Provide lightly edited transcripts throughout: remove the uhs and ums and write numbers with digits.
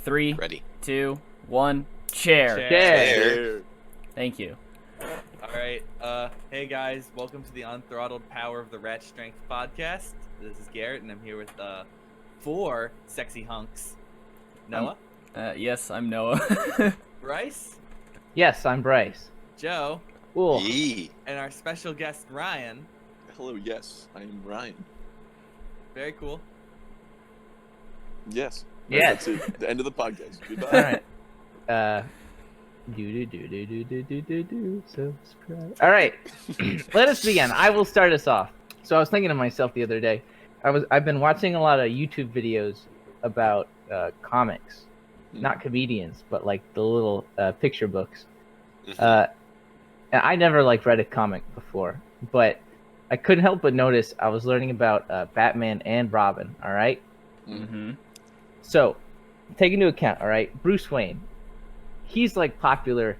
3, Ready. 2, 1, chair. Chair. Thank you. Alright, hey guys, welcome to the Unthrottled Power of the Rat Strength podcast. This is Garrett, and I'm here with, 4 sexy hunks. Noah? Yes, I'm Noah. Bryce? Yes, I'm Bryce. Joe? Cool. Yee. And our special guest, Ryan. Hello, yes, I am Ryan. Very cool. Yes. Yes. That's it. The end of the podcast. Goodbye. All right. Subscribe. All right. Let us begin. I will start us off. So I was thinking to myself the other day. I've been watching a lot of YouTube videos about comics, not comedians, but like the little picture books. And I never read a comic before, but I couldn't help but notice I was learning about Batman and Robin. All right. Mm-hmm. So, take into account, all right, Bruce Wayne, he's popular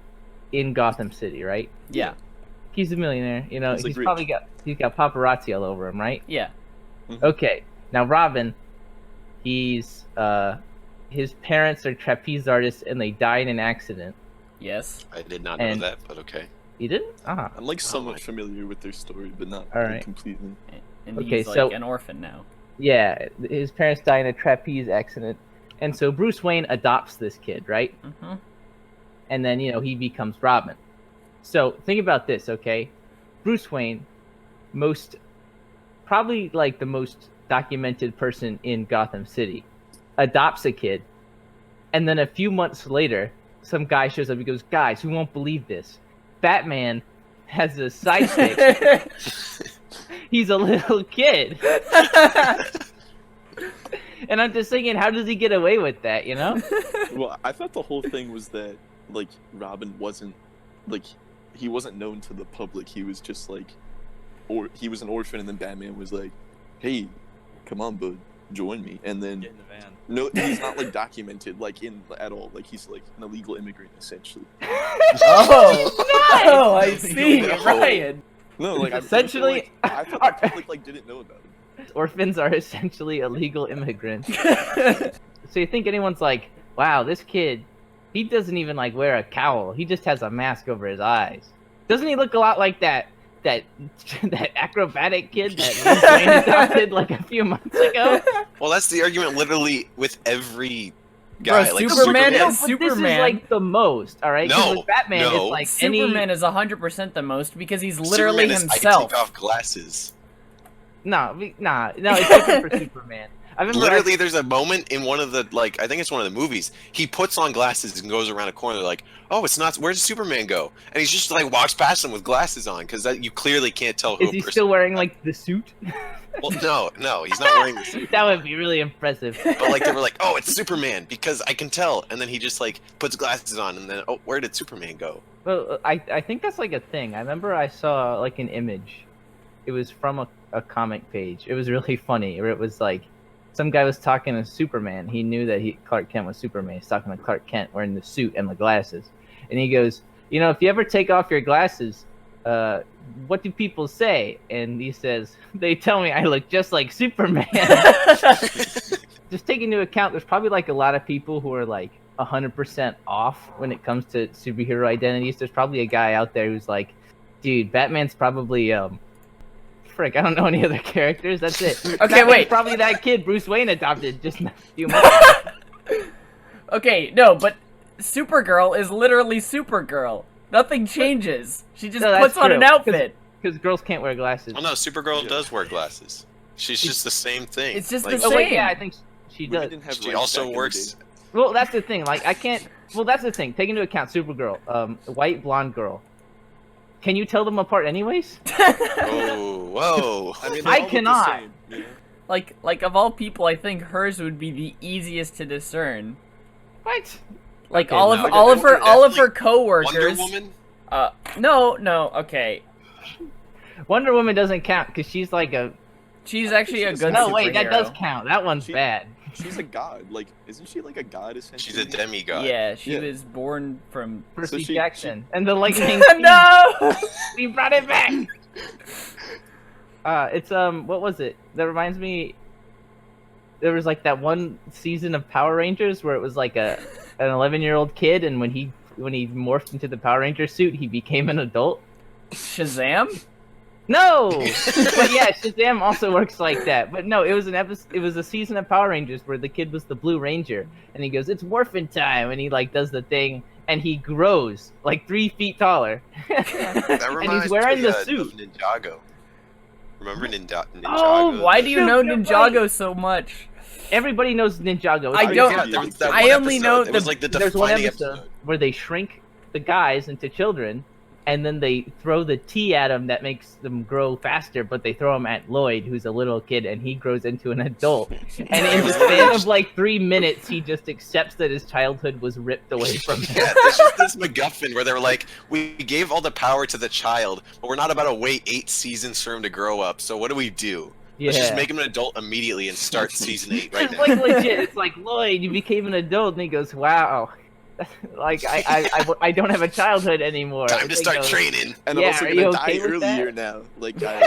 in Gotham City, right? Yeah. He's a millionaire, you know. He's, He's rich. probably got paparazzi all over him, right? Yeah. Okay. Now Robin, he's his parents are trapeze artists and they died in an accident. Yes. I did not know And- that, but okay. You didn't? Ah. I'm somewhat familiar with their story, but not All right. completely. And Okay, he's so- an orphan now. Yeah, his parents died in a trapeze accident, and so Bruce Wayne adopts this kid, right? Mm-hmm. And then he becomes Robin. So think about this, okay? Bruce Wayne, probably the most documented person in Gotham City, adopts a kid, and then a few months later, some guy shows up. He goes, "Guys, who won't believe this? Batman has a sidekick. He's a little kid." And I'm just thinking, how does he get away with that? Well, I thought the whole thing was that Robin wasn't he wasn't known to the public. He was just or he was an orphan, and then Batman was like, "Hey, come on, bud, join me." And then Get in the van. no, he's not documented at all. He's an illegal immigrant essentially. Oh! Oh, I see. No. Ryan. No, Essentially- I thought the public didn't know about him. Orphans are essentially illegal immigrants. So you think anyone's wow, this kid, he doesn't even wear a cowl. He just has a mask over his eyes. Doesn't he look a lot like that acrobatic kid that Bruce Wayne adopted a few months ago? Well, that's the argument literally with every guy. Bro, Superman No, is but Superman. This is the most, all right? 'Cause No, with Batman, no. it's Superman is 100% the most because he's literally Superman is, himself. I take off glasses. No, it's different for Superman. I remember Literally, there's a moment in one of the I think it's one of the movies. He puts on glasses and goes around a corner oh, it's not. Where's Superman go? And he's just walks past him with glasses on because you clearly can't tell who. Is he still wearing the suit? Well, no, he's not wearing the suit. That would be really impressive. But they were oh, it's Superman because I can tell. And then he just puts glasses on, and then oh, where did Superman go? Well, I think that's a thing. I remember I saw an image. It was from a comic page. It was really funny. Where it was some guy was talking to Superman. He knew that Clark Kent was Superman. He's talking to Clark Kent wearing the suit and the glasses. And he goes, if you ever take off your glasses, what do people say? And he says, they tell me I look just like Superman. Just take into account, there's probably a lot of people who are 100% off when it comes to superhero identities. There's probably a guy out there who's dude, Batman's probably frick, I don't know any other characters. That's it. Okay, Batman's wait. Probably that kid Bruce Wayne adopted just a few months ago. Okay, no, but Supergirl is literally Supergirl. Nothing changes. She just No, that's puts on an true, outfit. Because girls can't wear glasses. Oh no, Supergirl does wear glasses. She's just the same thing. It's just the Oh wait, same. yeah, I think she We does. didn't have She rights also back in the works. day. Well, that's the thing. I can't. Well, that's the thing. Take into account Supergirl, white blonde girl. Can you tell them apart, anyways? Oh, whoa! I mean, I they all look the cannot. same, you know? Like of all people, I think hers would be the easiest to discern. What? Like Okay, all no. of all of her Definitely coworkers. Wonder Woman. No, okay. Wonder Woman doesn't count because she's a. She's actually a good No, wait, that superhero. does count. That one's She- bad. She's a god. Isn't she a god essentially? She's a demigod. Yeah, she Yeah. was born from. Percy she- Jackson and the lightning. No! We brought it back. It's what was it? That reminds me. there was like that one season of Power Rangers where it was like an 11-year-old kid, and when he morphed into the Power Ranger suit, he became an adult. Shazam? No, but yeah, Shazam also works like that. But no, it was a season of Power Rangers where the kid was the Blue Ranger, and he goes, "It's morphin' time," and he like does the thing, and he grows like 3 feet taller. That And reminds he's wearing me, the of suit. Ninjago. Remember Ninjago? Oh, Why do you You're know right. Ninjago so much? Everybody knows Ninjago. It's I like- don't- Yeah, there was that I one only know episode. It was the- like the There's one defining episode where they shrink the guys into children, and then they throw the tea at them that makes them grow faster, but they throw them at Lloyd, who's a little kid, and he grows into an adult. And in the span of like 3 minutes, he just accepts that his childhood was ripped away from him. Yeah, there's just this MacGuffin where they were like, we gave all the power to the child, but we're not about to wait 8 seasons for him to grow up. So what do we do? Yeah. Let's just make him an adult immediately and start season 8 right It's now. like legit. It's like, Lloyd, you became an adult, and he goes, "Wow, like I don't have a childhood anymore." Time to They start go, training. And Yeah, I'm also are gonna you die okay with earlier that? now. Like I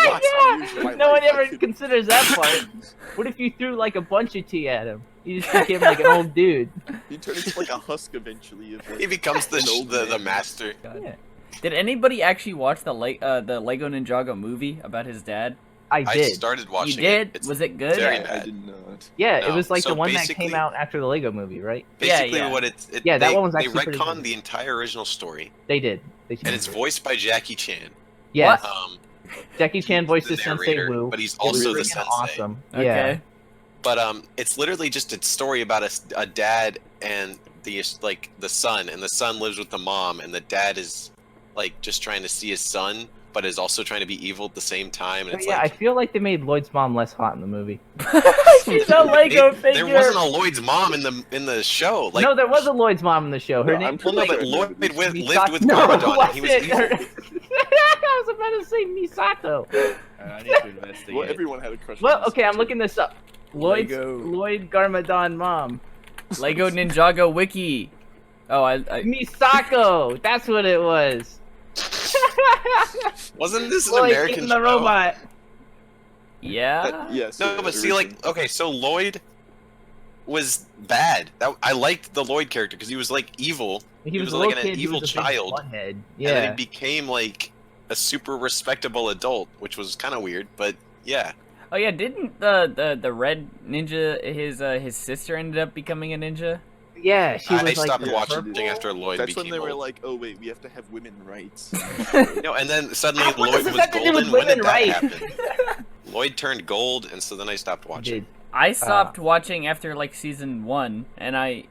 lost years of my No one life. ever considers that part. What if you threw like a bunch of tea at him? You just became like an old dude. You turn into like a husk eventually. Of, like, He becomes the an old the man. master. Yeah. Did anybody actually watch the Lego Ninjago movie about his dad? I I did. started You watching did? it. It's Was it good? very or- bad. I did not. Yeah, it No, was like so the one that basically- came out after the Lego movie, right? Basically, yeah. what Yeah, that they, one was actually they pretty retconned good. the entire original story, They did. They and it's changed it. voiced by Jackie Chan. Yes, What? Jackie Chan he's voiced the the Sensei narrator, Wu. but he's It was also the freaking sensei. awesome. Okay. Yeah. But it's literally just a story about a dad and the son, and the son lives with the mom, and the dad is like just trying to see his son, but is also trying to be evil at the same time. And But it's yeah, I like feel like they made Lloyd's mom less hot in the movie. She's a Lego there figure. wasn't a Lloyd's mom in the show. Like no, there was a Lloyd's mom in the show. Her No, name I'm was well, no, pretty but sure I Lloyd remember this. lived with No, Garmadon, it and he was wasn't. evil. I was about to say Misato. I need to investigate. Well, everyone had a crush. Well, on this okay, I'm too. looking this up. Lego. Lloyd Garmadon mom. Lego Ninjago Wiki. Oh, I Misako. That's what it was. Wasn't this an Lloyd American eating show? the robot. yeah. Yes. No, but see, like, okay, so Lloyd was bad. I liked the Lloyd character because he was like evil, He was a like little an kid. evil he was a big child. butthead. and then Yeah. he became like a super respectable adult, which was kind of weird. But yeah, Oh yeah, didn't the red ninja his sister ended up becoming a ninja? Yeah, she was I like stopped the watching purple- after Lloyd That's became when they were old. like, "Oh wait, we have to have women rights." No, and then suddenly What Lloyd does was this have to do with golden. When did women that rights? happen? Lloyd turned gold, and so then I stopped watching. Dude, I stopped watching after like season 1, and I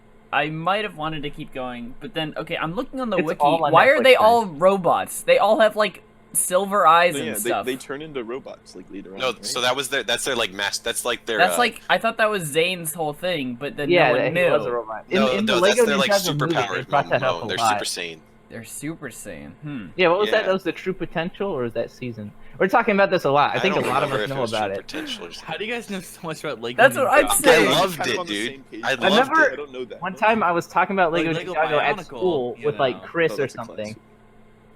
might have wanted to keep going, but then okay, I'm looking on the It's wiki. all on Why are Netflix they then. all robots? They all have like silver eyes No, and yeah, stuff. they turn into robots like later on. No, right? so that's their like mass. That's like their. That's like I thought that was Zane's whole thing, but then yeah, no one he knew. was a robot. In, no, in no, the that's Lego their like Ninjago movie, they superpowers. brought that up a They're lot. Super Saiyan. They're Super Saiyan. Yeah, what was that? Yeah. That was the True Potential, or is that season? We're talking about this a lot. I think a don't lot of remember us if know was about True it. Potential or something. How do you guys know so much about Lego? That's what I'd Ninjago? say. I We're loved kind of it, on the dude. same page. I I loved remember it. I don't know that. One time I was talking about Lego Lego Ninjago at Bionicle, school you with like know. Chris Oh, or that's a something. classic.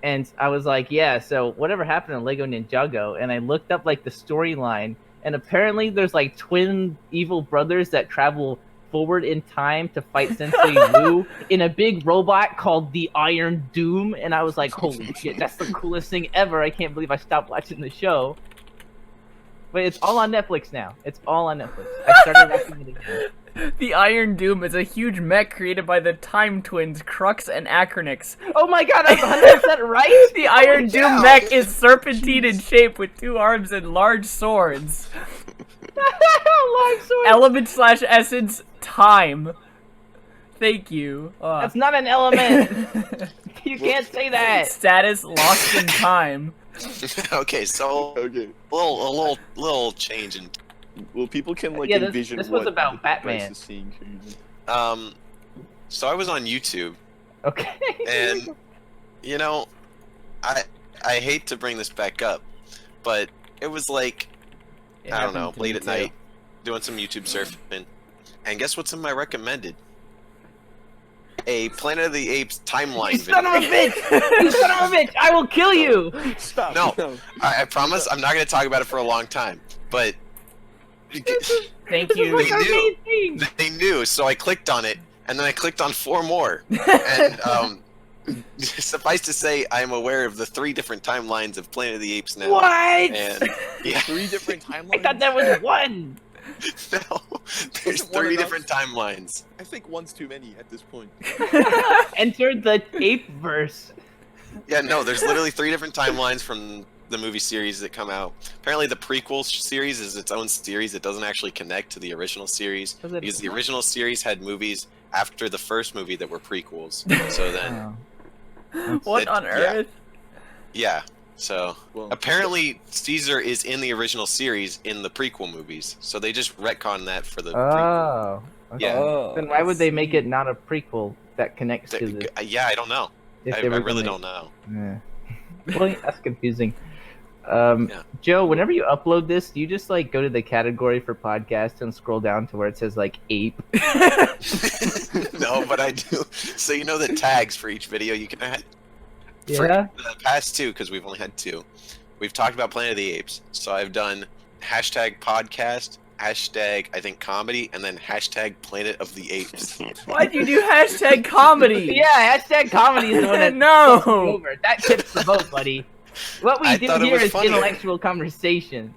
And I was like, yeah, so whatever happened in Lego Ninjago? And I looked up like the storyline, and apparently there's like twin evil brothers that travel forward in time to fight Sensei Wu in a big robot called the Iron Doom. And I was like, holy shit, that's the coolest thing ever. I can't believe I stopped watching the show. But it's all on Netflix now. It's all on Netflix. I started watching it again. The Iron Doom is a huge mech created by the Time Twins, Crux and Acronix. Oh my god, that's 100% right! The Iron Doom cow. mech is serpentine in shape with 2 arms and large swords. Live sword. Element/essence time. Thank you. That's not an element. You can't say that. Status lost in time. Okay, so Okay. little change in. Well, people can like Yeah, this- envision this was what about the device Batman. is seeing. So I was on YouTube, Okay. and you know, I hate to bring this back up, but it was like It I don't know, happened to late me at too. night, doing some YouTube surfing, and guess what's in my recommended? A Planet of the Apes timeline You son of video. a bitch! You son of a bitch! I will kill you! Stop. No. I promise I'm not going to talk about it for a long time, but Thank you. Like our main thing. They knew, so I clicked on it, and then I clicked on 4 more. And suffice to say, I'm aware of the 3 different timelines of Planet of the Apes now. What? And yeah, 3 different timelines. I thought that was one. no, there's Isn't one 3 enough? different timelines. I think one's too many at this point. Enter the ape verse. Yeah, no, there's literally 3 different timelines from the movie series that come out. Apparently, the prequel series is its own series. It doesn't actually connect to the original series Does it because the not? original series had movies after the first movie that were prequels. So then, Oh. What It- on yeah. earth? yeah. So Well, apparently, Caesar is in the original series in the prequel movies. So they just retcon that for the prequel. Oh. Okay. Yeah. Oh, Then why would they make it not a prequel that connects to the? Yeah, I don't know. If I they were really gonna- don't know. Yeah. Well, that's confusing. Yeah. Joe, whenever you upload this, do you just like go to the category for podcast and scroll down to where it says like ape? No, but I do. So you know the tags for each video you can add? For Yeah. the past 2, because we've only had 2, we've talked about Planet of the Apes. So I've done hashtag podcast, hashtag I think comedy, and then hashtag Planet of the Apes. Why'd you do hashtag comedy? Yeah, hashtag comedy is the one that No. fucks me over. That tips the vote, buddy. What we I do thought it here was is funny. intellectual conversation.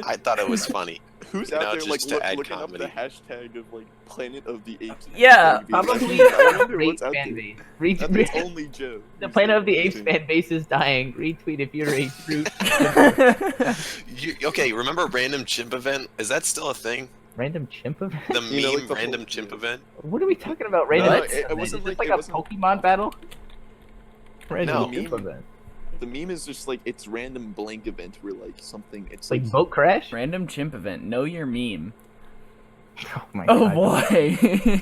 I thought it was funny. who's You out know, there like just to add looking comedy. up the hashtag of like Planet of the Apes? Yeah, Probably I wonder great what's out fan there. base. I think it's only Joe. The who's Planet of the Apes looking. fan base is dying. Retweet if you're a true. Okay, remember Random Chimp Event? Is that still a thing? Random chimp event? The You know, meme like the Random whole- Chimp Event? What are we talking about? Random No, chimp it event? wasn't Is this like- like it a wasn't- Pokemon battle? Random No. chimp event. The meme is just like it's random blank event where like something it's Like boat crash? Random chimp event. Know your meme. Oh my Oh god. boy.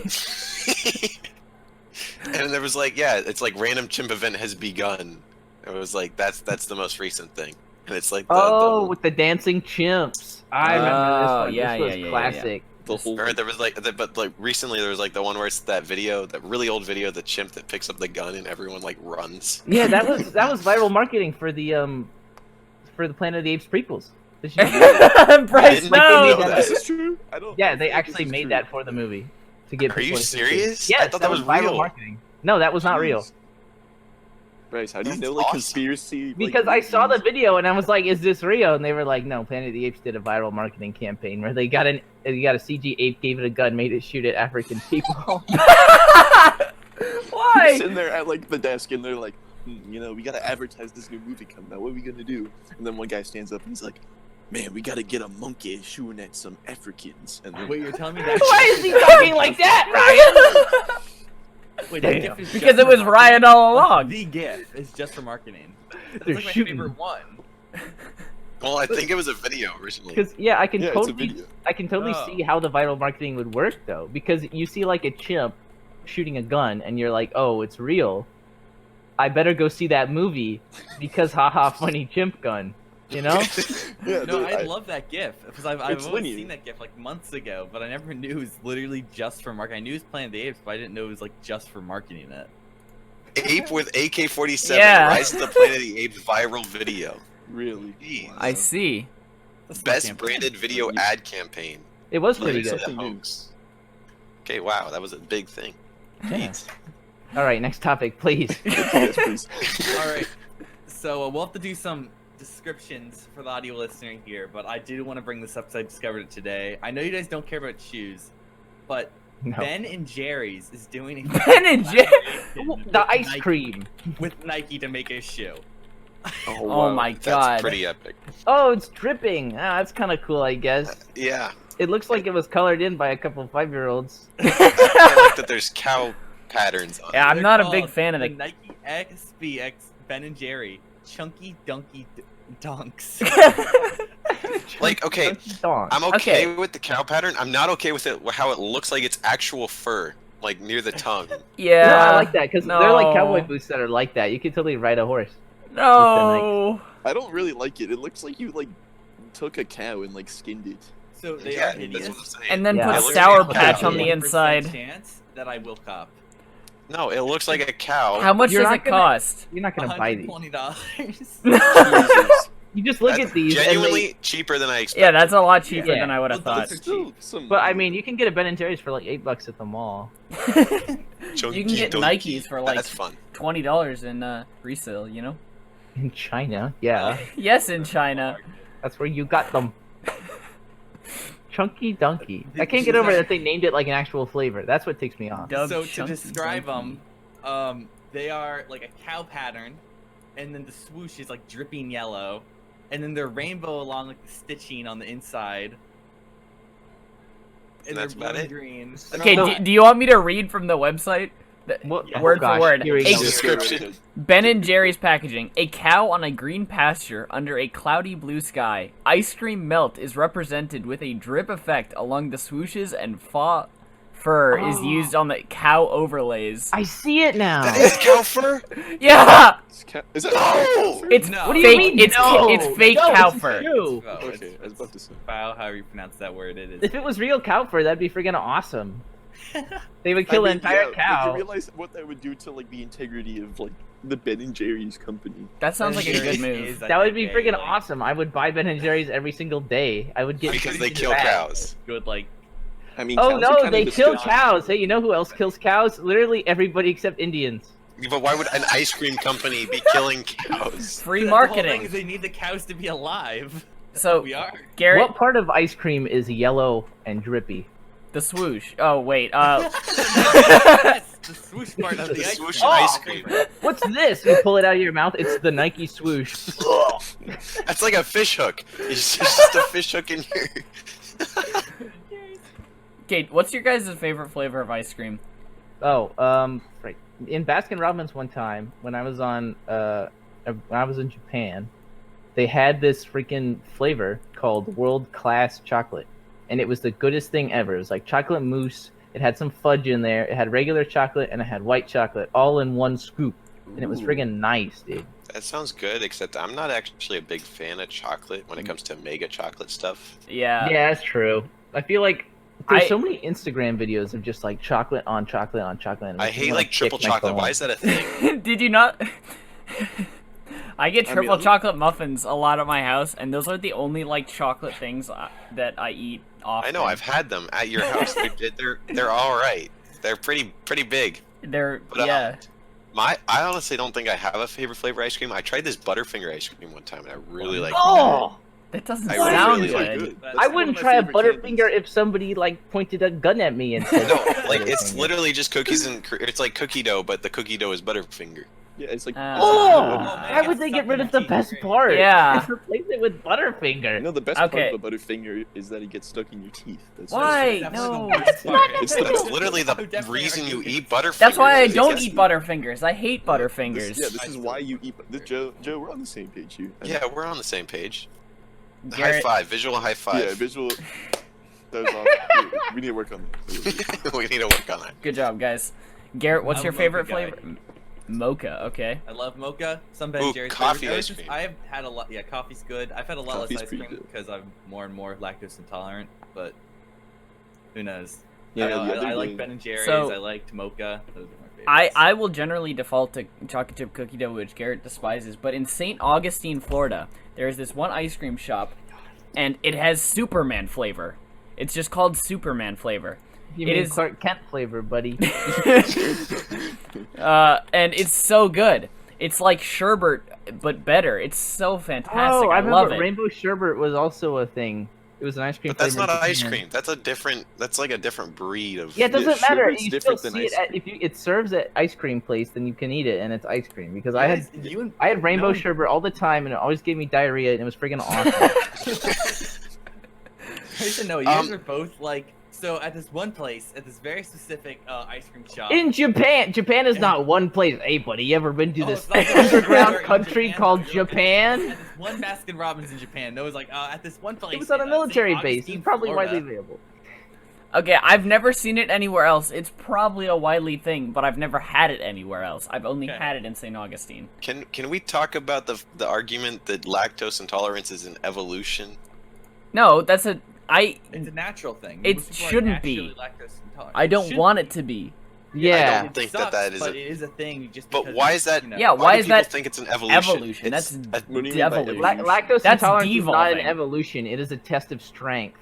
And there was like, yeah, it's like Random Chimp Event has begun. It was like that's the most recent thing, and it's like the, Oh, with the dancing chimps. I remember this Oh, one. yeah, this was yeah, yeah, yeah. classic. the whole Remember there was like, but like recently there was like the one where it's that video, that really old video, the chimp that picks up the gun and everyone like runs. Yeah, that was viral marketing for the Planet of the Apes prequels. Did you know? Bryce, didn't like they no. made that- This is true. I don't. Yeah, I they think actually this is made true. that for the movie to get. Are you people interested. serious? Yes, I thought that was viral real. marketing. No, that was not real. Jeez. Bryce, how do you That's know like awesome. conspiracy? like, Because I saw the news? video and I was like, "Is this real?" And they were like, "No, Planet of the Apes did a viral marketing campaign where they got a CG ape, gave it a gun, made it shoot at African people." They're Why? sitting there at like the desk and they're like, you know, we gotta advertise this new movie coming out. What are we gonna do? And then one guy stands up and he's like, man, we gotta get a monkey shooting at some Africans. And then, Wait, you're telling me that? Why is he talking like that, Ryan? Wait, Damn. that GIF is just Because it for was marketing? Ryan all along. The GIF is just for marketing. That's They're like my shooting. favorite one. Well, I think it was a video originally. Because yeah, I can yeah, it's a totally, video. I can totally Oh. see how the viral marketing would work though, because you see like a chimp shooting a gun, and you're like, "Oh, it's real. I better go see that movie because haha, funny chimp gun." You know? Yeah, No, dude, I love that GIF because I've It's always linear. seen that GIF like months ago, but I never knew it was literally just for marketing. I knew it was Planet of the Apes, but I didn't know it was like just for marketing it. Ape with AK-47 Yeah. Rise of the Planet of the Apes viral video. really. Jeez. I see. That's my Best campaign. branded video ad campaign. It was pretty Like, good. Something new. hoax. Okay, wow, that was a big thing. Yeah. All right, next topic, please. Yes, please. All right, so we'll have to do some descriptions for the audio listener here, but I do want to bring this up because I discovered it today. I know you guys don't care about shoes, but No. Ben and Jerry's is doing a Ben and Jerry. The ice cream. with Nike to make a shoe. Oh wow. my That's god. pretty epic. Oh, it's dripping. Ah, that's kind of cool, I guess. Yeah. It looks like it was colored in by a couple 5-year-olds. I like that there's cow patterns on it. Yeah, I'm They're not a big called fan of the the. Nike XBX Ben and Jerry Chunky Dunky Dunks. Like, okay, Dong. I'm okay, Okay. with the cow pattern. I'm not okay with it how it looks like it's actual fur, like near the tongue. Yeah. No, I like that because they're like no. cowboy boots that are like that. You can totally ride a horse. No. I don't really like it. It looks like you like took a cow and like skinned it. So they Yeah, are that's hideous. what I'm saying. And then Yeah. put It looks Sour like a Patch cow. on the 1% inside. chance that I will cop. No, it looks like a cow. How much You're does not it gonna- cost? You're not gonna buy these. $120. Jesus. You just look That's at these, and genuinely cheaper than I expected. Yeah, that's a lot cheaper Yeah. than I would have Well, thought. those are Still cheap. some. but I mean, you can get a Ben & Jerry's for like $8 at the mall. You can Chunky get donkey. Nikes for like That's fun. $20 in resale, you know? In China, yeah, Yes, in China. that's where you got them. Chunky Dunky. I can't Did get you over know- that they named it like an actual flavor. That's what takes me off. Dub So to Chunky describe Donkey. them, they are like a cow pattern, and then the swoosh is like dripping yellow, and then they're rainbow along like the stitching on the inside. And That's they're about blue and it? green. Okay, No. do you want me to read from the website? What, Yeah. Word for gosh, word. here we Hey, go. Description. Ben & Jerry's packaging. A cow on a green pasture under a cloudy blue sky. Ice cream melt is represented with a drip effect along the swooshes, and fur is Oh. used on the cow overlays. I see it now. That is cow fur? Yeah! Is that? No! It's No. What do fake. you mean? It's no? it's fake No, cow it's fur. true. Oh, Okay, I was about to say. Wow, however you pronounce that word, it is. If it was real cow fur, that'd be freaking awesome. They would kill I an mean, entire yeah, cow. But you realize what that would do to like the integrity of like the Ben & Jerry's company? That sounds like a Ben & good Jerry's move. is, I That would think, be a, freaking like, awesome. I would buy Ben & Jerry's every single day. I would get Because they freaking kill fat. cows. Good, like, I mean, Oh cows are no, kind they of kill disgusting. cows. Hey, you know who else kills cows? Literally everybody except Indians. But why would an ice cream company be killing cows? Free that's the whole thing, marketing. is they need the cows to be alive. So, We are. Garrett, What part of ice cream is yellow and drippy? the swoosh. Oh, wait. Yes, the swoosh part of the, The ice swoosh cream. ice cream. What's this? You pull it out of your mouth. It's the Nike swoosh. That's like a fish hook. It's just a fish hook in here. Okay, what's your guys' favorite flavor of ice cream? Oh, right. In Baskin Robbins one time when I was in Japan, they had this freaking flavor called World Class Chocolate, and it was the goodest thing ever. It was like chocolate mousse. It had some fudge in there. It had regular chocolate and it had white chocolate all in one scoop, and it was Ooh. friggin' nice, dude. That sounds good, except I'm not actually a big fan of chocolate when it comes to mega chocolate stuff. Yeah. Yeah, that's true. I feel like there's I- so many Instagram videos of just like chocolate on chocolate on chocolate. and it I makes me hate wanna like triple kick my chocolate. phone. Why is that a thing? Did you not? I get I mean, triple I'm- chocolate muffins a lot at my house, and those are the only like chocolate things that I eat often. I know I've had them at your house. They're all right. They're pretty big. They're But, yeah. I honestly don't think I have a favorite flavor ice cream. I tried this Butterfinger ice cream one time and I really liked Oh, That doesn't I sound really like good. it. That's I one of wouldn't my try a favorite Butterfinger candies. if somebody like pointed a gun at me and said, it. No, like it's Butterfinger. literally just cookies and it's like cookie dough, but the cookie dough is Butterfinger. Yeah, it's like. Oh, man, why would it's they stuck get rid in of the your best teeth. part? Yeah. Just replace it with Butterfinger. No, the best Okay. part of a Butterfinger is that it gets stuck in your teeth. That's Why? That's No. the worst That's part. not It's That's the- literally the Definitely reason you argue. eat Butterfingers. That's why I is don't because- eat Butterfingers. I hate Butterfingers. This is why you eat. Joe, we're on the same page here. Yeah, we're on the same page. High Garrett, five, visual high five. Yeah, visual. That was awesome. We need to work on that. We need to work on that. good job, guys. Garrett, what's I'm your a favorite mocha guy. flavor? Mocha. Okay. I love mocha. Some Ben Ooh, Jerry's coffee flavors. ice cream. I've had a lot. Yeah, coffee's good. I've had a lot Coffee's less ice pretty cream good. because I'm more and more lactose intolerant. But who knows? Yeah, I, yeah, I they're like good. Ben and Jerry's. So- I liked mocha. Those are my favorites. I will generally default to chocolate chip cookie dough, which Garrett despises. But in St. Augustine, Florida, there is this one ice cream shop, and it has Superman flavor. It's just called Superman flavor. You It mean is- Clark Kent flavor, buddy? And it's so good. It's like sherbet, but better. It's so fantastic. Oh, I I love remember it. Rainbow Sherbet was also a thing. It was an ice cream. But that's flavor not in ice Japan. cream. That's a different. That's like a different breed of. Yeah, it doesn't matter. sherbet's You still different than see it ice at, if you it serves at ice cream place, then you can eat it, and it's ice cream. Because Guys, you and- I had Rainbow no- Sherbet all the time, and it always gave me diarrhea, and it was friggin' awesome. I used to know you guys are both like. So at this one place, at this very specific ice cream shop. In Japan, Japan is not one place. Hey, buddy, you ever been to Oh, this it's not the underground in country Japan, called but at Japan? this one Baskin Robbins in Japan. No, it was like at this one place. It was on a in, military St. base. Augustine, It's probably Florida. widely available. Okay, I've never seen it anywhere else. It's probably a widely thing, but I've never had it anywhere else. I've only Okay. had it in St. Augustine. Can we talk about the argument that lactose intolerance is an evolution? No, that's a It's a natural thing. It Most people are shouldn't be. naturally lactose intolerant. I It don't should want be. it to be. Yeah. don't think sucks, that is but a- it is a thing. Just But because why it's, is that? you know- Yeah, why do is people that think it's an evolution? Evolution. It's That's a- What do you mean by devolution. Lactose That's intolerance is not an devolving. evolution. It is a test of strength.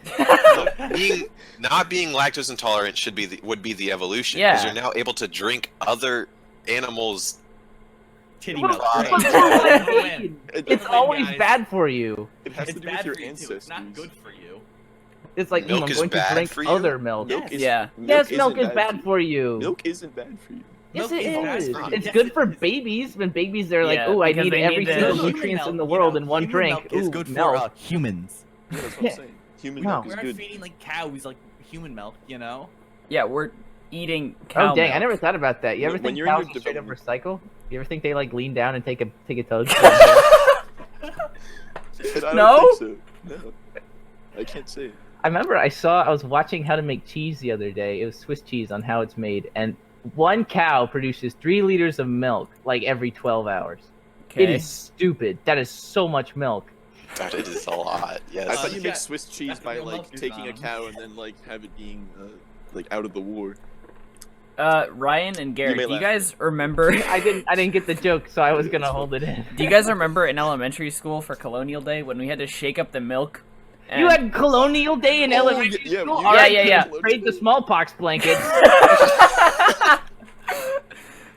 not being lactose intolerant would be the evolution. Yeah. Because you're now able to drink other animals. titty What milk. the fuck Right. does that You'll mean? win. It's You'll win, always guys. bad for you. It has It's to do bad with your for you too. ancestors. It's not good for you. It's like, Milk I'm is going to bad drink for you? other milk. Milk Yes. is, Yeah. Yes, milk isn't is bad for you. Milk isn't bad for you. Yes, Milk it is bad is. for you. It's Yes, good it for is. babies. When babies, they're like, Yeah, oh, I because need they every need the- single Human nutrients in the you world know, in one human drink. milk is Ooh, good for milk. humans. Yeah, that's what I'm saying. Human No. milk We're is not good. feeding like cows like human milk, you know? Yeah, we're eating cow Oh dang! milk. I never thought about that. You ever When think you're in cows your are straight up development- recycle? You ever think they like lean down and take a tug? But I No? don't think so. No. I can't say. I remember I was watching how to make cheese the other day. It was Swiss cheese on how it's made, and one cow produces 3 liters of milk like every 12 hours. Okay. It is stupid. That is so much milk. That is a lot. Yes. I thought you yeah, make Swiss cheese that's by real like milk is taking a on 'em. cow and then like have it being like out of the war. Ryan and Garrett, may do you laugh. guys remember? I didn't get the joke, so I was gonna hold it in. Do you guys remember in elementary school for Colonial Day when we had to shake up the milk? You had Colonial Day in elementary yeah, school. you All Yeah, right, yeah, yeah. Trade the smallpox blankets.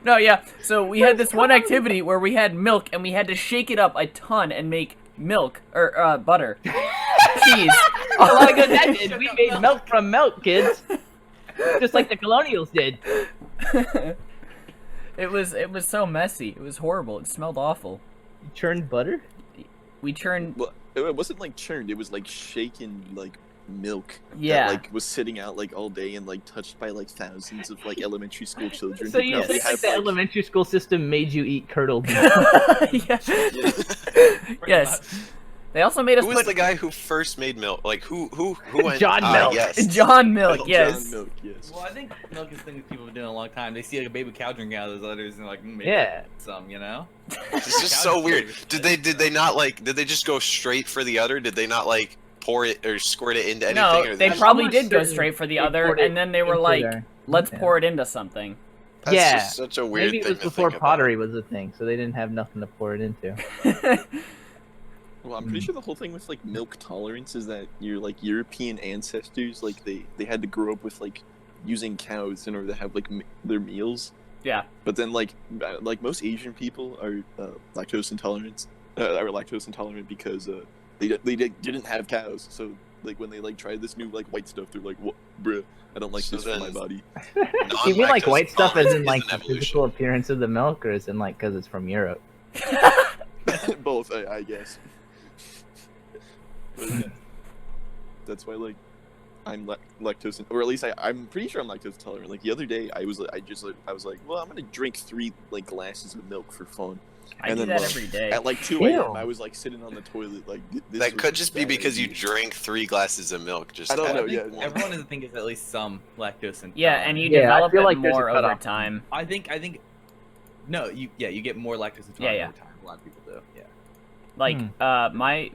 No, yeah. So we had this one activity where we had milk and we had to shake it up a ton and make milk or butter, cheese. A lot of good that did. We made milk from milk, kids. Just like the Colonials did. It was so messy. It was horrible. It smelled awful. You churned butter? We churned. Well, it wasn't like churned. It was like shaken like milk. Yeah. That, like was sitting out like all day and like touched by like thousands of like elementary school children. So who you probably think like have, the like- elementary school system made you eat curdled milk? Yeah. Pretty Yes. much. They also made us Who was put the guy who first made milk? Like who went? John Milk. Yes. John Milk. John Yes. Milk, yes. Well, I think milk is a thing that people have been doing a long time. They see like a baby cow drinking out of those udders and they're like, maybe Yeah. some, you know? It's just so weird. Did they not like? Did they just go straight for the udder? Did they not like pour it or squirt it into anything? No, or they I'm probably almost did go certain straight for the they other, poured it and then they were into like, there. "Let's Yeah. pour it into something." That's Yeah. just such a weird Maybe it thing was to before think about. pottery was a thing, so they didn't have nothing to pour it into. Well, I'm pretty sure the whole thing with like milk tolerance is that your like European ancestors like they had to grow up with like using cows in order to have like their meals. Yeah. But then like most Asian people are lactose intolerant because they didn't have cows. So like when they like tried this new like white stuff, they're like, "What, bruh? I don't like So this for my then- body." You mean like Non-lactose white stuff as in intolerance like is the an physical evolution. appearance of the milk, or as in like because it's from Europe? Both, I guess. But, yeah. That's why like I'm lactose, or at least I'm pretty sure I'm lactose intolerant. Like the other day, I was like, well, I'm gonna drink 3 like glasses of milk for fun. I And do then, that like, every day. At like 2 Ew. a.m., I was like sitting on the toilet like. This That was could just be bad because you idea. drank 3 glasses of milk. Just I don't out know, of yeah. one. Everyone is thinking at least some lactose intolerant. Yeah, and you Yeah, I develop feel it like there's a more over cutoff. time. I think no, you get more lactose intolerant Yeah, yeah. over time. A lot of people do. Yeah. Like, my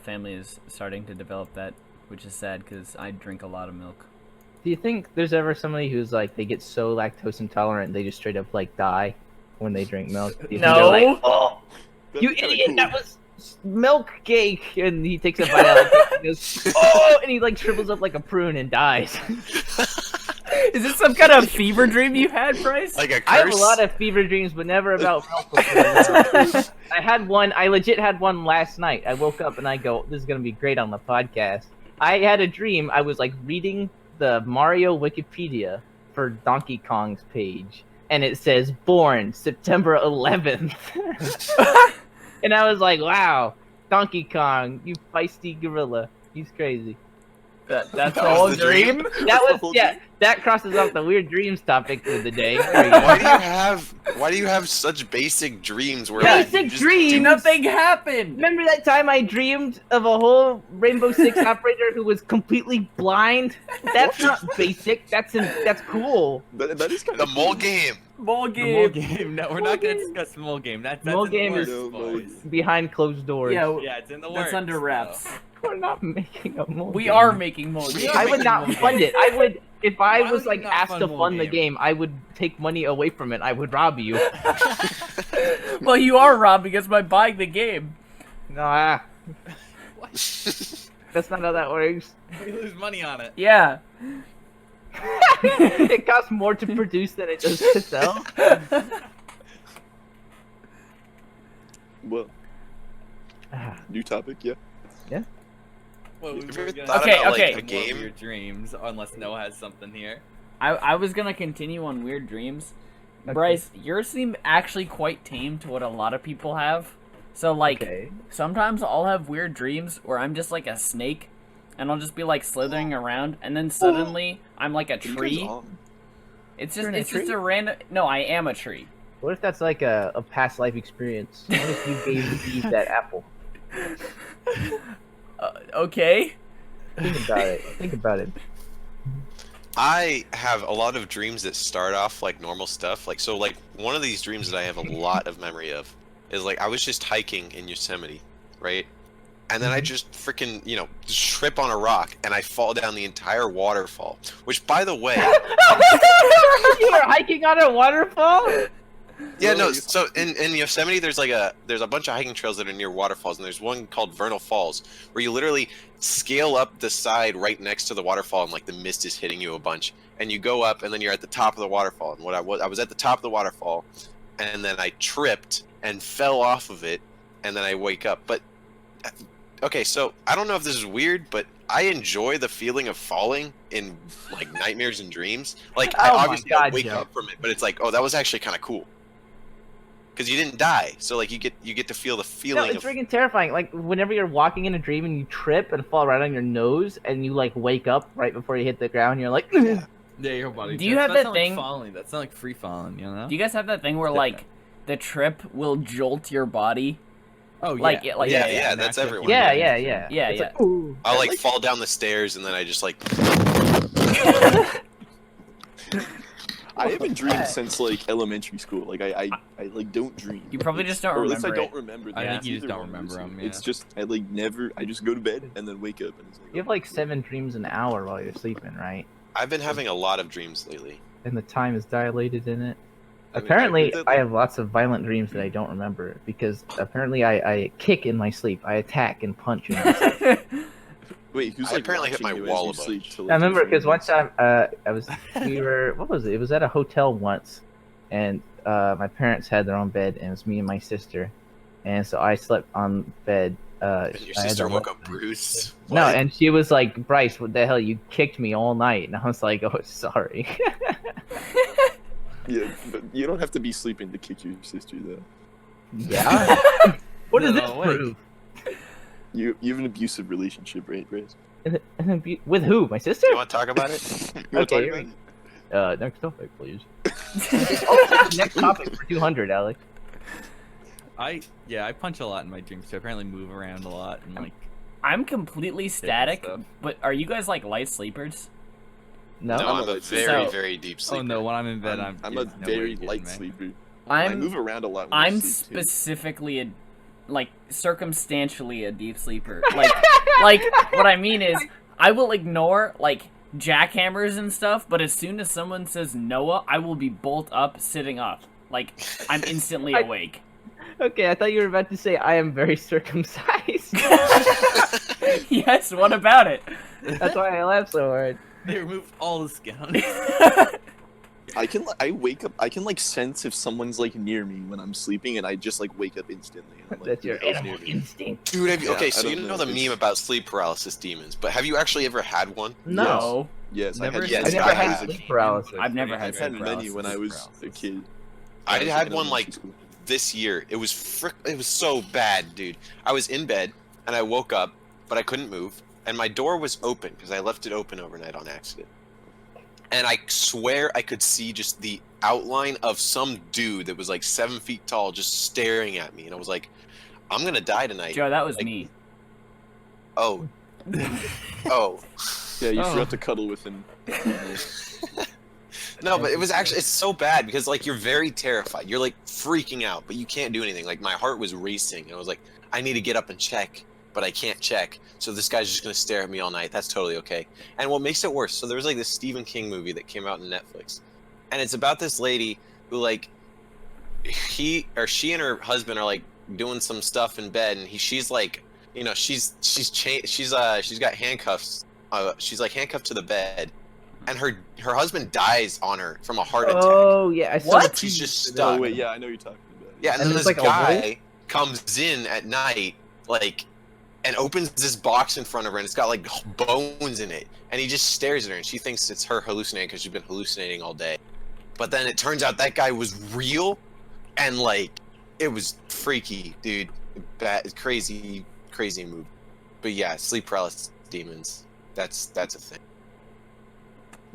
family is starting to develop that, which is sad because I drink a lot of milk. Do you think there's ever somebody who's like they get so lactose intolerant they just straight up like die when they drink milk? Do you think they're No. like, oh, That'd you be kinda idiot! cool. That was milk cake, and he takes a bite out of it and goes, oh, and he like shrivels up like a prune and dies. Is this some kind of fever dream you had, Bryce? Like a curse. I have a lot of fever dreams, but never about milk before. I had one. I legit had one last night. I woke up and I go, "This is gonna be great on the podcast." I had a dream. I was like reading the Mario Wikipedia for Donkey Kong's page, and it says born September 11th. And I was like, "Wow, Donkey Kong, you feisty gorilla, he's crazy." That's That the was whole the dream? dream? That the was whole yeah. dream? That crosses off the weird dreams topic for the day. There you go. Why do you have such basic dreams where Basic like, you just- dreams? Nothing happened! Remember that time I dreamed of a whole Rainbow Six operator who was completely blind? That's not basic. That's cool. That is kind The of mole game. Mole The game. mole game. No, we're Mole not gonna game. discuss the mole game. That's Mole in the game works, is- boys. Behind closed doors. Yeah, Yeah, it's in the works. that's under wraps. We're not making a mole We game. are making mole We games. are I would making not mole fund game. it. I would, if I Why was would like you not asked fund to mole fund the game? game, I would take money away from it. I would rob you. Well, you are robbing us by buying the game. Nah, What? that's not how that works. We lose money on it. Yeah. It costs more to produce than it does to sell. Well, new topic, yeah. Well, we Have you were ever gonna thought Okay, about, okay. like, a more game? Weird dreams, unless Noah has something here. I was gonna continue on weird dreams. Okay. Bryce, yours seem actually quite tame to what a lot of people have. So like, Okay. sometimes I'll have weird dreams where I'm just like a snake, and I'll just be like slithering around, and then suddenly I'm like a Are you guys tree. on? It's You're just in a it's just tree? a random. No, I am a tree. What if that's like a past life experience? What if you gave Eve that apple? Okay. Think about it. Think about it. I have a lot of dreams that start off like normal stuff. Like, so like one of these dreams that I have a lot of memory of is like I was just hiking in Yosemite, right? And then I just freaking, just trip on a rock and I fall down the entire waterfall. Which, by the way, You were hiking on a waterfall? yeah, no. Really? So in Yosemite, there's a bunch of hiking trails that are near waterfalls, and there's one called Vernal Falls where you literally scale up the side right next to the waterfall, and like the mist is hitting you a bunch, and you go up, and then you're at the top of the waterfall. And I was at the top of the waterfall, and then I tripped and fell off of it, and then I wake up. But okay, so I don't know if this is weird, but I enjoy the feeling of falling in like nightmares and dreams. Like I Oh my obviously God, wake Joe. up from it, but it's like, oh, that was actually kind of cool. Because you didn't die, so like you get to feel the No, feeling it's of freaking terrifying. Like whenever you're walking in a dream and you trip and fall right on your nose, and you like wake up right before you hit the ground, you're like, Yeah, your body. Do you have that thing- Like falling. That's not like free falling, you know? Do you guys have that thing where like the trip will jolt your body? Oh Like, yeah, like- Yeah, that's everyone. yeah, Yeah. yeah. Yeah, It's yeah. like, ooh. I'll like fall down the stairs and then I just like I haven't dreamed since like elementary school. Like I like don't dream. You probably just don't Or at least I remember don't remember. I them. think It's you just either don't one or remember two. them, It's yeah. just I like never. I just go to bed and then wake up and it's like. You have like 7 dreams an hour while you're sleeping, right? I've been having a lot of dreams lately. And the time is dilated in it. I mean, Apparently, I- I have lots of violent dreams that I don't remember because apparently I kick in my sleep. I attack and punch in my sleep. Wait, who's I like apparently hit watching my you as wall you a bunch. sleep to, like, I remember because confirm one time what was it? It was at a hotel once, and my parents had their own bed, and it was me and my sister, and so I slept on bed. And your I had sister the woke left up side. bruised. No, What? and she was like, "Bryce, what the hell? You kicked me all night," and I was like, "Oh, sorry." Yeah, but you don't have to be sleeping to kick your sister though. Yeah. What does this No, wait. prove? You have an abusive relationship, right, Grace? With who? My sister? You want to talk about it? You wanna Okay, talk here about it? Next topic, please. Next topic for 200, Alex. I punch a lot in my dreams. So I apparently move around a lot and like. I'm completely static, stuff. but are you guys like light sleepers? No. No, I'm a light very, sleeper. very deep sleeper. Oh no, when I'm in bed, I'm a there's no way very you're getting light me. sleeper. I I'm move around a lot. When I I'm sleep, too. specifically like circumstantially a deep sleeper. Like what I mean is I will ignore like jackhammers and stuff, but as soon as someone says Noah, I will be bolt up sitting up. Like I'm instantly awake. Okay, I thought you were about to say I am very circumcised. Yes, what about it? That's why I laughed so hard. They remove all the skin. on it. I wake up. I can like sense if someone's like near me when I'm sleeping, and I just like wake up instantly. And I'm like, That's "Who your the hell's animal near me?" instinct. Dude, Yeah, okay, I so you don't know know, the it's- meme about sleep paralysis demons, but have you actually ever had one? No. Yes, Never I had. Yes, I never I had have. sleep paralysis. I've never had I've had sleep many when I was paralysis. a kid. I was, had in one like elementary school. this year. It was it was so bad, dude. I was in bed and I woke up, but I couldn't move, and my door was open because I left it open overnight on accident. And I swear I could see just the outline of some dude that was like 7 feet tall just staring at me, and I was like, I'm gonna die tonight. Joe, that was Like- me. Oh. Oh. Yeah, you Oh. forgot to cuddle with him. No, but it was actually, it's so bad because like you're very terrified. You're like freaking out, but you can't do anything. Like my heart was racing and I was like, I need to get up and check, but I can't check. So this guy's just gonna stare at me all night. That's totally okay. And what makes it worse, so there was like this Stephen King movie that came out on Netflix, and it's about this lady who like she and her husband are like doing some stuff in bed, and she's like, you know, she's got handcuffs. She's like handcuffed to the bed, and her husband dies on her from a heart attack. Oh yeah, I saw What? the She's teaser just for that. stuck. Oh wait, yeah, I know you're talking about. Yeah, and And then it's this like a wolf? guy comes in at night, like, and opens this box in front of her, and it's got like bones in it, and he just stares at her, and she thinks it's her hallucinating because she's been hallucinating all day. But then it turns out that guy was real, and like, it was freaky, dude. Bad, crazy movie. But yeah, sleep paralysis demons. That's a thing.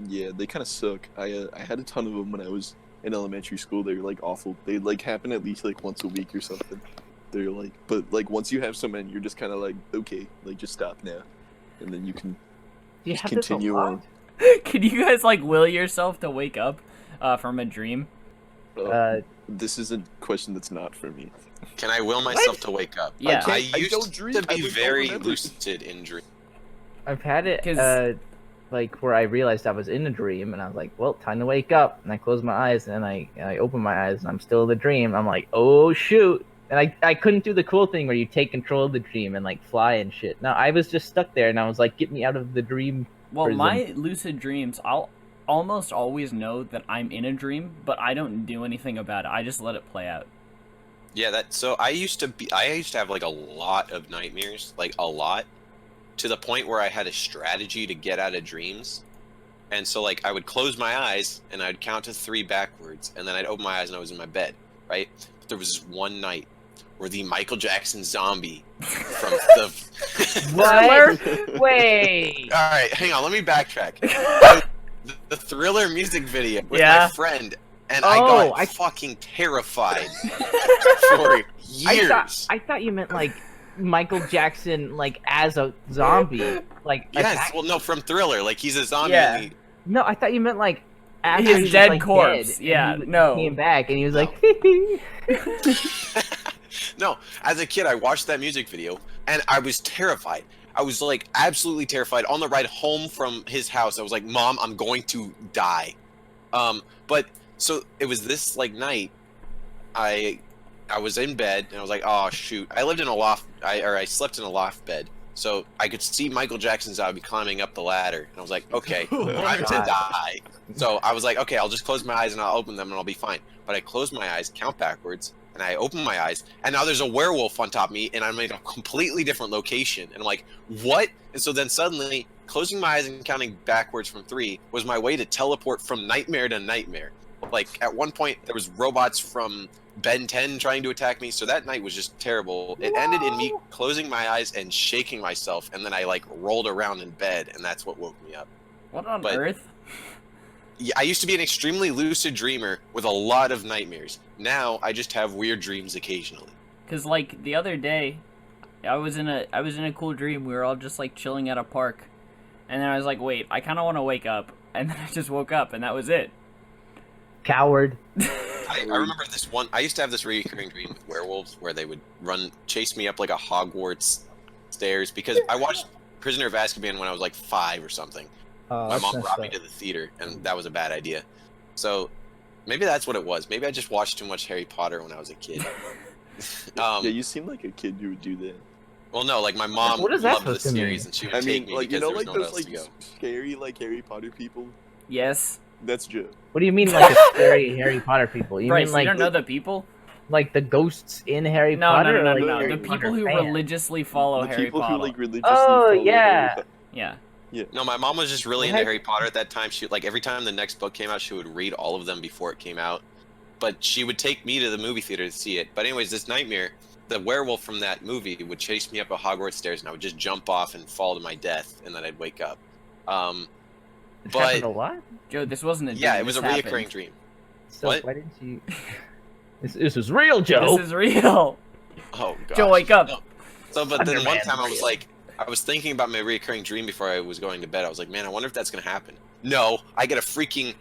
Yeah, they kind of suck. I had a ton of them when I was in elementary school. They were like awful. They like happen at least like once a week or something. They're like, but like once you have so many, you're just kind of like, okay, like just stop now, and then you can Do you just have this a continue lot? on. Can you guys like will yourself to wake up from a dream? This is a question that's not for me. Can I will myself to wake up? Yeah. I I used don't dream. to I be don't very remember. lucid in dreams. I've had it 'Cause- like where I realized I was in a dream, and I was like, well, time to wake up. And I close my eyes, and I open my eyes, and I'm still in the dream. I'm like, oh shoot. And I couldn't do the cool thing where you take control of the dream and like fly and shit. No, I was just stuck there, and I was like, get me out of the dream. Well, prison. my lucid dreams, I'll almost always know that I'm in a dream, but I don't do anything about it. I just let it play out. Yeah, so I used to have like a lot of nightmares, like a lot, to the point where I had a strategy to get out of dreams. And so like I would close my eyes and I'd count to 3 backwards, and then I'd open my eyes and I was in my bed, right? But there was this one night where the Michael Jackson zombie from the What? Wait. All right, hang on, let me backtrack. The Thriller music video with Yeah. my friend, and Oh, I got fucking terrified for years. I thought you meant like Michael Jackson, like as a zombie, like Yes, attack- well, no, from Thriller, like he's a zombie. Yeah. And No, I thought you meant like after His he was, dead like, corpse. dead, and Yeah, he no. came back and he was No. like, No, as a kid, I watched that music video, and I was terrified. I was like absolutely terrified. On the ride home from his house, I was like, "Mom, I'm going to die." But so it was this like night. I was in bed and I was like, "Oh shoot!" I lived in a loft. I slept in a loft bed, so I could see Michael Jackson's zombie climbing up the ladder, and I was like, "Okay, time to God. die." So I was like, "Okay, I'll just close my eyes and I'll open them and I'll be fine." But I closed my eyes, count backwards, and I open my eyes, and now there's a werewolf on top of me, and I'm in a completely different location, and I'm like, "What?" And so then suddenly, closing my eyes and counting backwards from 3 was my way to teleport from nightmare to nightmare. Like at one point, there was robots from Ben 10 trying to attack me, so that night was just terrible. It ended in me closing my eyes and shaking myself, and then I like rolled around in bed, and that's what woke me up. What on But- earth? Yeah, I used to be an extremely lucid dreamer with a lot of nightmares. Now I just have weird dreams occasionally. Cause like the other day, I was in a cool dream. We were all just like chilling at a park, and then I was like, wait, I kind of want to wake up, and then I just woke up, and that was it. coward. I remember this one. I used to have this recurring dream with werewolves where they would chase me up like a Hogwarts stairs because I watched Prisoner of Azkaban when I was like 5 or something. My That's mom messed brought me up. to the theater, and that was a bad idea. So maybe that's what it was. Maybe I just watched too much Harry Potter when I was a kid. Yeah, you seem like a kid who would do that. Well, no, like my mom What is that loved the supposed to mean? series, and she would I take mean, me like because you know, there was like nowhere those else like to go. scary like Harry Potter people. Yes. That's Joe. What do you mean, like a scary Harry Potter people? You Right. mean So like you don't know the people? like the ghosts in Harry No, Potter? no. or, like, The Harry people Potter who fans? religiously follow The Harry people Potter. who like religiously. Oh, follow yeah. Harry Potter. Yeah. No, my mom was just really What? into Harry Potter at that time. She like every time the next book came out, she would read all of them before it came out. But she would take me to the movie theater to see it. But anyways, this nightmare, the werewolf from that movie would chase me up a Hogwarts stairs, and I would just jump off and fall to my death, and then I'd wake up. It But happened a lot. Joe, this wasn't a dream. yeah, it was a this reoccurring happened. dream. So What? why didn't you? This is real, Joe. This is real. Oh god. Joe, wake up. No. So, but then one Underman time I was real. like, I was thinking about my reoccurring dream before I was going to bed. I was like, man, I wonder if that's gonna happen. No, I get a freaking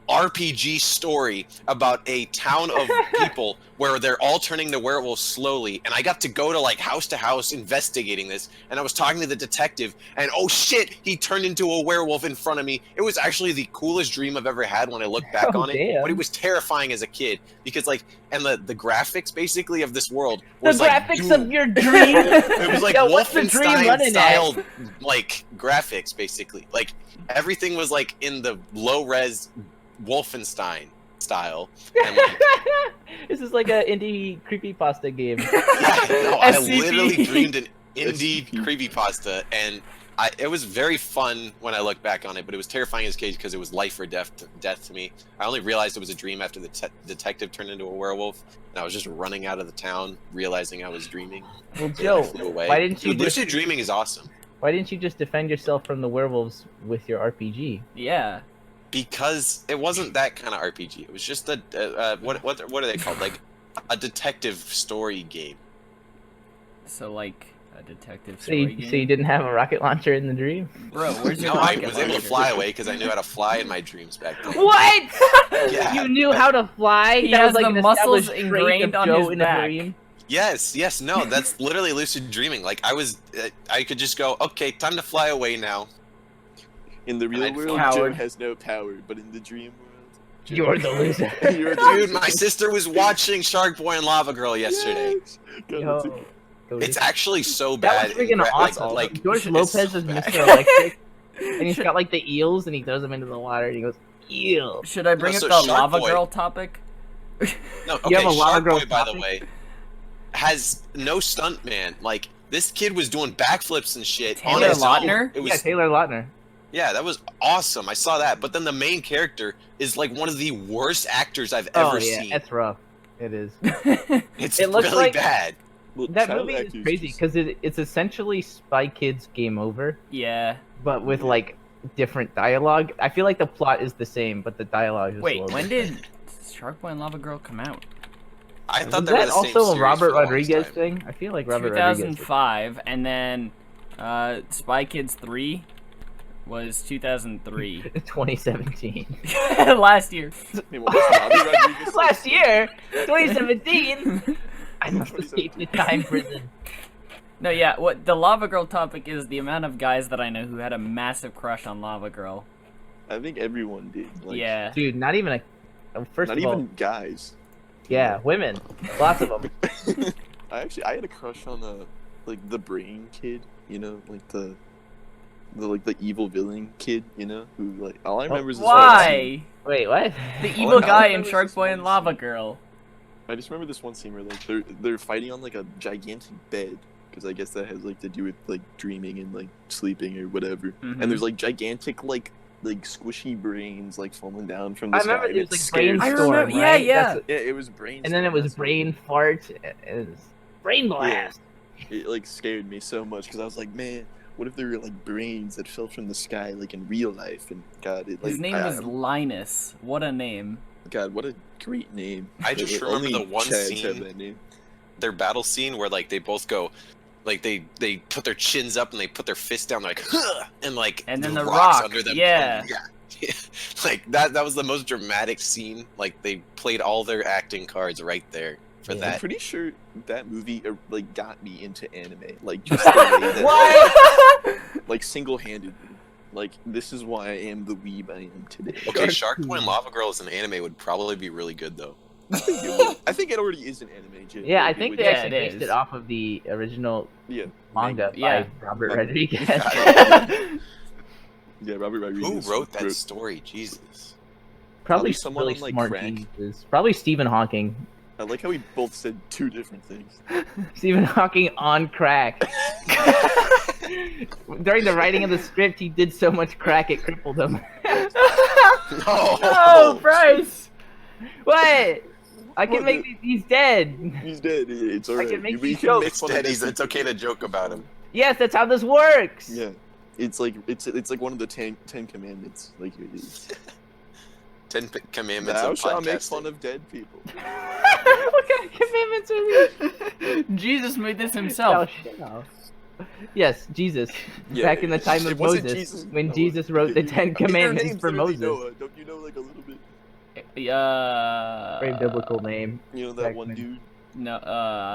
RPG story about a town of people where they're all turning to werewolves slowly, and I got to go to like house to house investigating this, and I was talking to the detective, and oh shit, he turned into a werewolf in front of me. It was actually the coolest dream I've ever had when I look back on it, damn. but it was terrifying as a kid because like, and the graphics basically of this world The was like, graphics of your dream. it was like Yo, what's the dream Wolfenstein running style at? like graphics basically. Like everything was like in the low res Wolfenstein style. And, like, This is like an indie creepypasta game. yeah, no, I SCP. literally dreamed an indie SCP. creepypasta, and it was very fun when I look back on it, but it was terrifying as a kid because it was life or death to me. I only realized it was a dream after the detective turned into a werewolf, and I was just running out of the town, realizing I was dreaming. Well, And I Joe, flew away. why didn't you Dude, just lucid dreaming is awesome. why didn't you just defend yourself from the werewolves with your RPG? Yeah. Because it wasn't that kind of RPG. It was just a what are they called? Like a detective story game. So like a detective So story you, game. so you didn't have a rocket launcher in the dream? Bro, where's your No, I rocket was able to launcher? fly away because I knew how to fly in my dreams back then. What? Yeah. You knew how to fly? He That has was like the an muscles established trait ingrained of on Joe his in a back. dream. Yes, no, that's literally lucid dreaming. Like I could just go, okay, time to fly away now. In the real I'd world, coward. Joe has no power, but in the dream world, Joe- You're the loser. You're the Dude, my sister was watching Sharkboy and Lava Girl yesterday. Yes. God, Yo, that's go It's to- actually so that bad. was freaking awesome. Like, George it's Lopez so is bad. Mr. Electric, and he's got like the eels, and he throws them into the water, and he goes, eel. Should I bring No, up so the Lava Sharkboy- Girl topic? No, okay, You have a Lava Girl Sharkboy, by the topic? way, has no stunt man. Like, this kid was doing backflips and shit on Taylor his own. Lautner? It was, Yeah, Taylor Lautner. yeah, that was awesome. I saw that. But then the main character is like one of the worst actors I've ever Oh yeah, seen. that's rough. It is. It's it looks really like- bad. Well, That child movie is actors crazy just- because it's essentially Spy Kids Game Over, Yeah. but with like different dialogue. I feel like the plot is the same, but the dialogue is. a Wait, little when different. did Sharkboy and Lava Girl come out? I thought Was they were that the same also a series Robert for the longest Rodriguez time. thing? I feel like Robert Rodriguez. 2005, and then Spy Kids 3 was 2003. 2017. Last year. Wait, what was Robbie Rodriguez? Last year, 2017. I must escape the time prison. No, yeah, what the Lava Girl topic is the amount of guys that I know who had a massive crush on Lava Girl. I think everyone did. Like, Yeah. Dude, not even a. First Not of all, even guys. yeah, women, lots of them. I had a crush on like the brain kid, you know, like the evil villain kid, you know, who like all I remember is this one scene. Why? Wait, what? The All evil I guy in remember is this Sharkboy and one Lava scene. Girl. I just remember this one scene where like they're fighting on like a gigantic bed because I guess that has like to do with like dreaming and like sleeping or whatever. Mhm. And there's like gigantic like squishy brains like falling down from the I sky. remember and there's it like scared I me. brainstorm, remember- yeah, right? yeah. That's- Yeah, it was brain. and then it was brain fart. It was brain blast. It like scared me so much because I was like, man, what if there were like brains that fell from the sky like in real life? And God, it like His name was Linus. What a name. God, what a great name. I just Like, remember only the one Chads scene- have that name. Their battle scene where like they both go, like they put their chins up and they put their fists down, like, huh! And like And then the the rocks rock, under them. yeah. Yeah. Like that was the most dramatic scene. Like they played all their acting cards right there for Yeah. I'm that. pretty sure that movie like got me into anime. Like just the way that, What? like single-handedly. Like this is why I am the weeb I am today. Okay, Sharkboy and Lava Girl as an anime would probably be really good though. I think it already is an anime. Jim. Yeah, I Like, it think would they Yeah, just- actually it based is. it off of the original Yeah, manga Yeah. by Robert Like- Rodriguez. yeah. Robert Who Rodriguez wrote that story? Jesus. Probably Probably someone really on, like, smart crack. geniuses. Probably Stephen Hawking. I like how we both said two different things. Stephen Hawking on crack. During the writing of the script, he did so much crack it crippled him. No. Oh, Bryce! What? I can What, make he's dead. He's dead. It's I alright. can make You you can joke. make It's fun of dead. this. It's okay to joke about him. Yes, that's how this works. Yeah, it's like one of the ten commandments. Like it's, Commandments thou of shalt make podcasting. fun of dead people. What kind of commandments are these? Jesus made this Thou himself. shalt. Yes, Jesus. Yeah, Back in the time it of wasn't Moses, Jesus, when Noah. Jesus wrote the Ten I think your Commandments name's for literally Moses. Noah. Don't you know like a little bit? Very biblical name. You know that one dude No,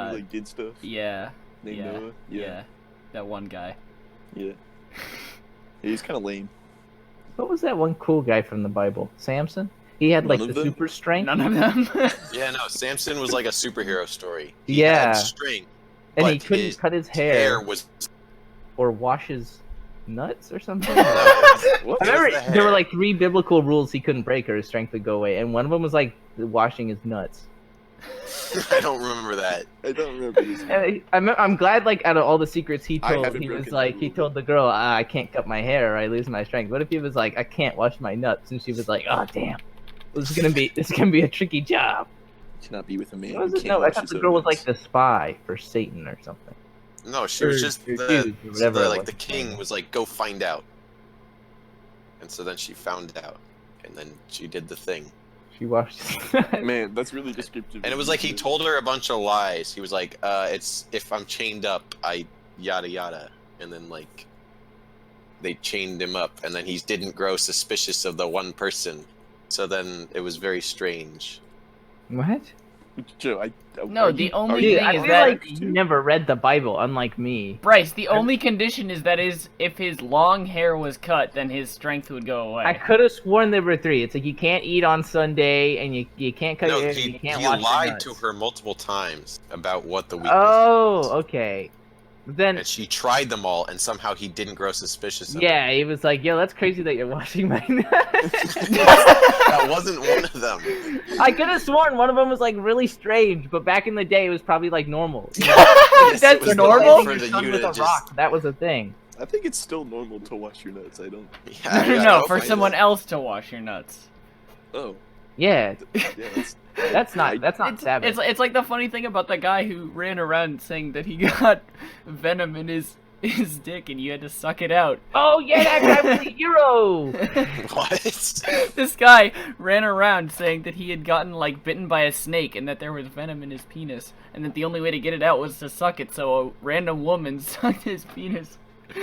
who like did stuff yeah, named yeah, Noah? yeah, that one guy. Yeah. He's kind of lame. What was that one cool guy from the Bible? Samson? He had like None of the them? super strength. None of them. Yeah, no, Samson was like a superhero story. He Yeah. had strength, And he but couldn't his cut his hair hair was. or wash his nuts or something. No, it What? was I remember the there were hair. like 3 biblical rules he couldn't break or his strength would go away, and one of them was like washing his nuts. I don't remember that. I don't remember this. And I'm glad, like, out of all the secrets he I told, haven't he was broken like, that he rule. told the girl, I can't cut my hair or I lose my strength. What if he was like, I can't wash my nuts, and she was like, oh damn, this is gonna be a tricky job. You cannot be with a man What was who it? can't No, I wash thought his the own girl was like nuts. the spy for Satan or something. No, she was Or- just or the, dude, or whatever it like was. the king was like, go find out. And so then she found out, and then she did the thing. She washed his nuts. Man, that's really descriptive. And it was like he told her a bunch of lies. He was like, it's if I'm chained up, I yada yada. And then like they chained him up, and then he didn't grow suspicious of the one person. So then it was very strange. What? Joe, No, are the you- only are thing you Dude, I is feel that- like you never read the Bible, unlike me. Bryce, the I- only condition is that if his long hair was cut, then his strength would go away. I could have sworn there were 3. It's like you can't eat on Sunday, and you can't cut No, your hair, he you can't he wash your lied nuts. to her multiple times about what the weakness Oh, was. okay. Then And she tried them all, and somehow he didn't grow suspicious of yeah, he was like, "Yo, that's crazy that you're washing my nuts." it. That wasn't one of them. I could have sworn one of them was like really strange, but back in the day, it was probably like normal. You know? Yes, it That's was normal? for Hitting the your son you with to a just- rock, that was a thing. I think it's still normal to wash your nuts. I don't. Yeah, No, yeah, no, I'll for find someone it. else to wash your nuts. Oh, Yeah, yeah. that's not savage. It's like the funny thing about the guy who ran around saying that he got venom in his dick and you had to suck it out. Oh yeah, that guy was a hero. What? This guy ran around saying that he had gotten like bitten by a snake and that there was venom in his penis and that the only way to get it out was to suck it, so a random woman sucked his penis.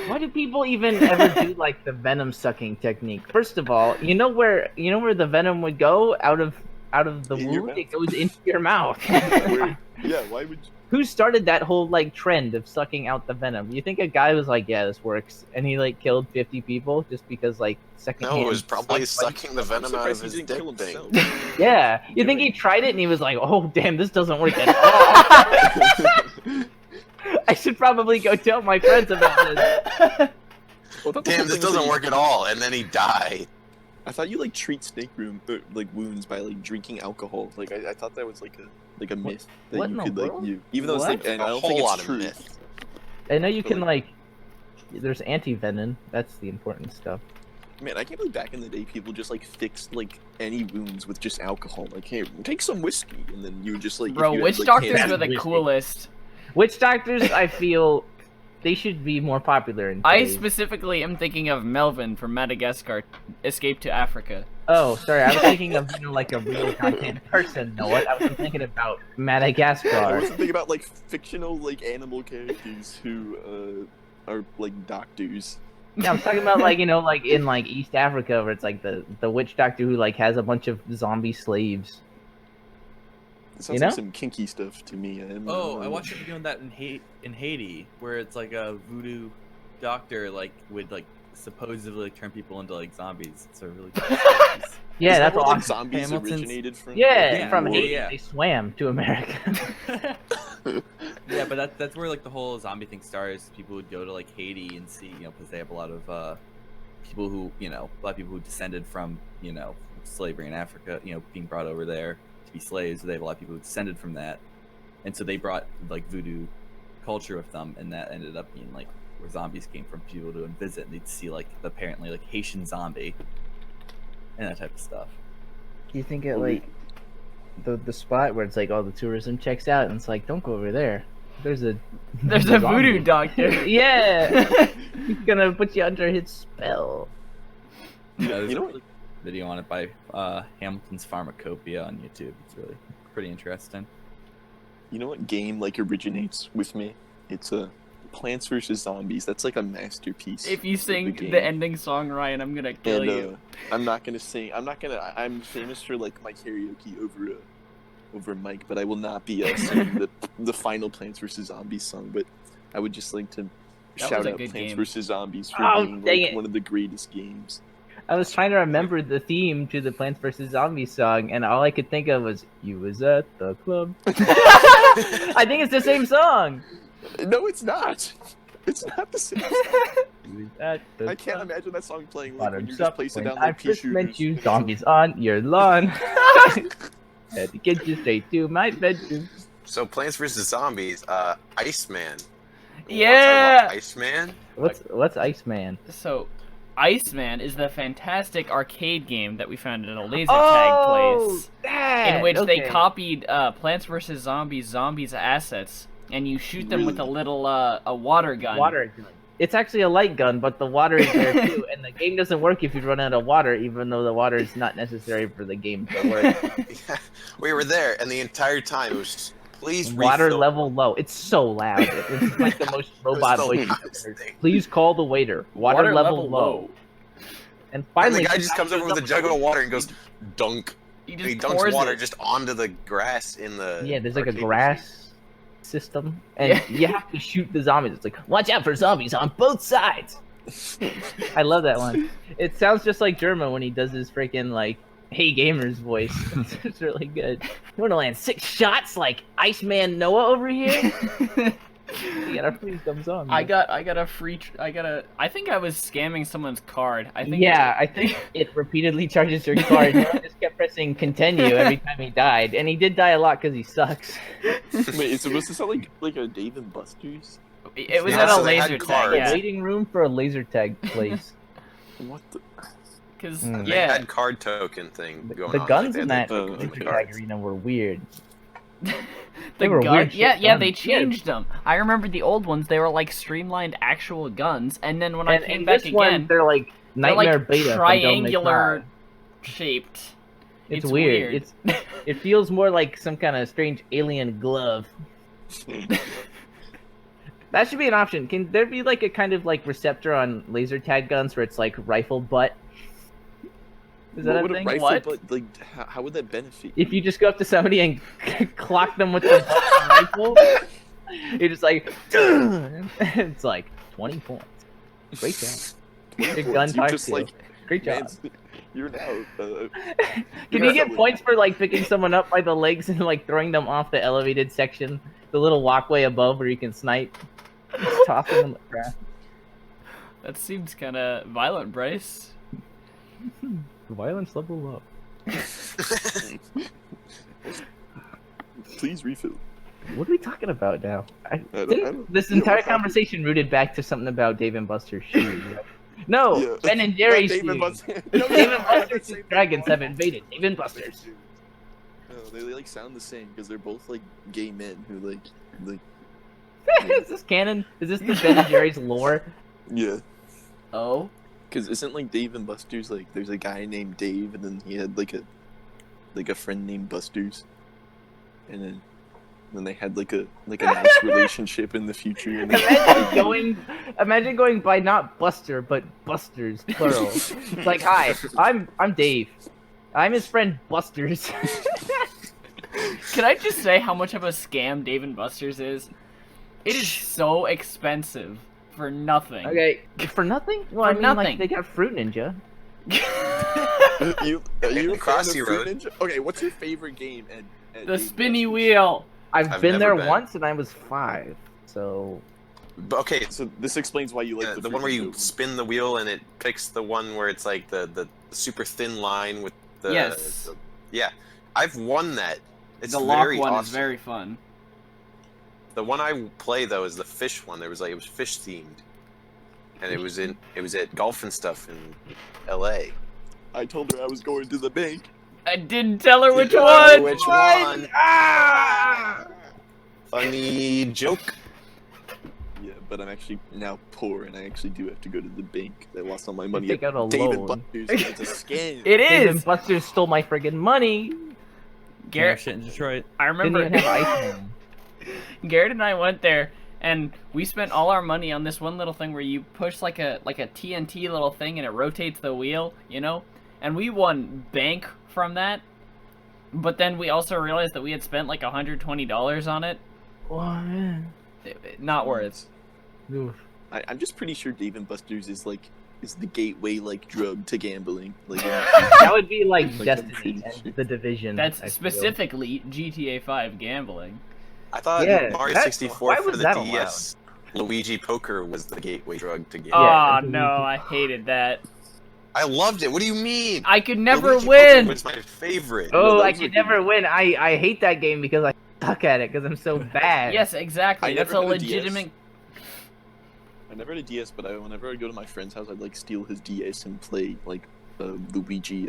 Why do people even ever do like the venom sucking technique? First of all, you know where the venom would go out of the In your wound? mouth. It goes into your mouth. Where, yeah, why would you? Who started that whole like trend of sucking out the venom? You think a guy was like, "Yeah, this works," and he like killed 50 people just because like second No, it was probably sucking the I'm venom out of surprised his he dick didn't kill thing. himself. Yeah, you think he tried it and he was like, "Oh damn, this doesn't work at all." I should probably go tell my friends about this. Well, I thought the Damn, whole this thing was doesn't that work at all. And then he died. I thought you like treat snake wounds by like drinking alcohol. Like I thought that was like a myth that What you in could the like world? you. Even though it's What? like, and A I don't whole think lot it's of true. myth. I know you But, can like. There's anti-venom. That's the important stuff. Man, I can't believe back in the day people just like fixed like any wounds with just alcohol. Like, hey, take some whiskey, and then you would just like. if Bro, you had, witch like, doctors cancer- were the whiskey. coolest. Witch doctors, I feel, they should be more popular in. I today's- specifically am thinking of Melvin from Madagascar, Escape to Africa. Oh, sorry. I was thinking of like a real content person. No, what? I was thinking about I Madagascar. was thinking about like fictional like animal characters who are like doctors. Yeah, I'm talking about like like in like East Africa where it's like the witch doctor who like has a bunch of zombie slaves. It sounds You like know? some kinky stuff to me. Oh, I watched a video on that in Haiti, where it's like a voodoo doctor like would like supposedly like, turn people into like zombies. It's a really good series. Yeah, Is that that's where, like, awesome. zombies Hamilton's- originated from. Yeah, Yeah, from yeah, Haiti yeah. they swam to America. Yeah, but that's where like the whole zombie thing starts. People would go to like Haiti and see, because they have a lot of people who, a lot of people who descended from, slavery in Africa, being brought over there to be slaves. They have a lot of people who descended from that, and so they brought like voodoo culture with them, and that ended up being like where zombies came from. People to visit, and they'd see like apparently like Haitian zombie and that type of stuff. You think it like the spot where it's like all the tourism checks out and it's like, don't go over there. There's a There's a voodoo zombie. doctor. Yeah, he's gonna put you under his spell. There's You know a what- really video on it by Hamilton's Pharmacopoeia on YouTube. It's really pretty interesting. You know what game like originates with me? It's Plants vs Zombies. That's like a masterpiece. If you of sing game. the ending song, Ryan, I'm gonna kill And, you. I'm not gonna sing. I'm famous for like my karaoke over mic, but I will not be singing the final Plants vs Zombies song. But I would just like to That shout was a out good Plants game. vs Zombies for Oh, being dang like it. one of the greatest games. I was trying to remember the theme to the Plants vs Zombies song, and all I could think of was "You was at the club." I think it's the same song. No, it's not. It's not the same. You was at the I can't club. imagine that song playing like when Bottoms you're just up placing when down I like pea first met shooters. you, zombies on your lawn. Had to get you straight to my bedroom. So Plants vs Zombies, Iceman. Yeah! Talk about Iceman. What's Iceman? So, Iceman is the fantastic arcade game that we found in a laser Oh, tag place, that! in which they Okay. copied Plants vs Zombies assets, and you shoot them with a little a water gun. Water gun. It's actually a light gun, but the water is there too, and the game doesn't work if you run out of water, even though the water is not necessary for the game to work. Yeah, we were there, and the entire time it was just, please Water refill. level low. It's so loud. It's like the most It was robot the voice you've loudest ever heard. thing. Please call the waiter. Water level low. And And finally, the guy just comes over with a jug of water and goes, dunk. He And he just dunks pours water it. just onto the grass in the. Yeah, there's like a arcade grass system, and Yeah. you have to shoot the zombies. It's like, watch out for zombies on both sides. I love that one. It sounds just like German when he does his freaking like "Hey Gamers" voice. It's really good. You want to land 6 shots like Iceman Noah over here? You gotta freeze them zombies. I got a free. I think I was scamming someone's card. I think. Yeah, I think it repeatedly charges your card. I just kept pressing continue every time he died, and he did die a lot because he sucks. Wait, is this sound like a Dave and Buster's? It was Yeah, at a so they had laser cards. tag. Yeah. Waiting room for a laser tag place. What the? Because Mm. They yeah, had card token thing going The on. guns like in they that had the laser cards. tag arena were weird. the They were gun. weird Yeah, shit yeah, they guns. changed them. I remember the old ones. They were like streamlined actual guns, and then when I And came in back this one, again, they're like they're Nightmare like Beta. from Devil May triangular Cry. shaped. It's It's weird. weird. It feels more like some kind of strange alien glove. That should be an option. Can there be like a kind of like receptor on laser tag guns where it's like rifle butt? Is that What a would thing? rifle, What? but like, how would that benefit? If you just go up to somebody and clock them with the butt of the rifle, you're just like, it's like 20 points. Great job. Good gun You talk just skill. like, Great job. man, you're now. Can you get points for like picking someone up by the legs and like throwing them off the elevated section, the little walkway above where you can snipe, just tossing them at the ground? That seems kind of violent, Bryce. Violence level up. Please refill. What are we talking about now? don't- This yeah, entire what's happening? conversation rooted back to something about Dave and Buster's shoes. Right? No, Yeah. Ben and Jerry's Dave and shoes. Buster- Dave and Buster's dragons have invaded Dave and Buster's. No, they like sound the same because they're both like gay men who like Is this canon? Is this the Ben and Jerry's lore? yeah. Oh, Because isn't like Dave and Buster's like there's a guy named Dave and then he had like a friend named Buster's, and then they had like a nice relationship in the future. And Imagine going by not Buster but Busters plural. It's like, hi, I'm Dave. I'm his friend Busters. can I just say how much of a scam Dave and Buster's is? It is so expensive for nothing. Okay, for nothing? Well, For I mean, nothing. like they got Fruit Ninja. you are you a fan Crossy of Fruit Road. Ninja? Okay, what's your favorite game at The Dave and spinny Buster's? wheel. I've been there never been. once and I was 5, so But okay, So this explains why you like the Fruit one where you Ninja. spin the wheel and it picks the one where it's like the super thin line with the. Yes. Yeah, I've won that. It's The lock very one awesome. is very fun. The one I play though is the fish one. There was like it was fish themed, and it was at golf and stuff in L.A. I told her I was going to the bank. I didn't tell her which Didn't one. tell her which one. Ah! Funny joke. Yeah, but I'm actually now poor, and I actually do have to go to the bank. I lost all my money take at out a Dave and loan. Buster's. It's a scam. It Dave and is. Buster's stole my friggin' money. Garrett Garrett, shit in Detroit. I Didn't remember. even have Iceman. Garrett and I went there, And we spent all our money on this one little thing where you push like a TNT little thing and it rotates the wheel, you know? And we won bank from that. But then we also realized that we had spent like $120 on it. Oh man. Not worth. Oof. I'm just pretty sure Dave and Buster's is the gateway like drug to gambling. Like That would be like I'm Destiny pretty and sure. The Division. That's I feel. specifically GTA 5 gambling. I thought Yeah, Mario that- 64 why for was the that DS, Luigi Poker was the gateway drug to gambling. Oh Yeah. no, I hated that. I loved it. What do you mean? I could never Luigi win. Poker was my favorite. Oh, that I was a could good never win. I hate that game because I suck at it because I'm so bad. Yes, exactly. I That's a never had a DS. legitimate. I never had a DS, but whenever I go to my friend's house, I'd like steal his DS and play like Luigi.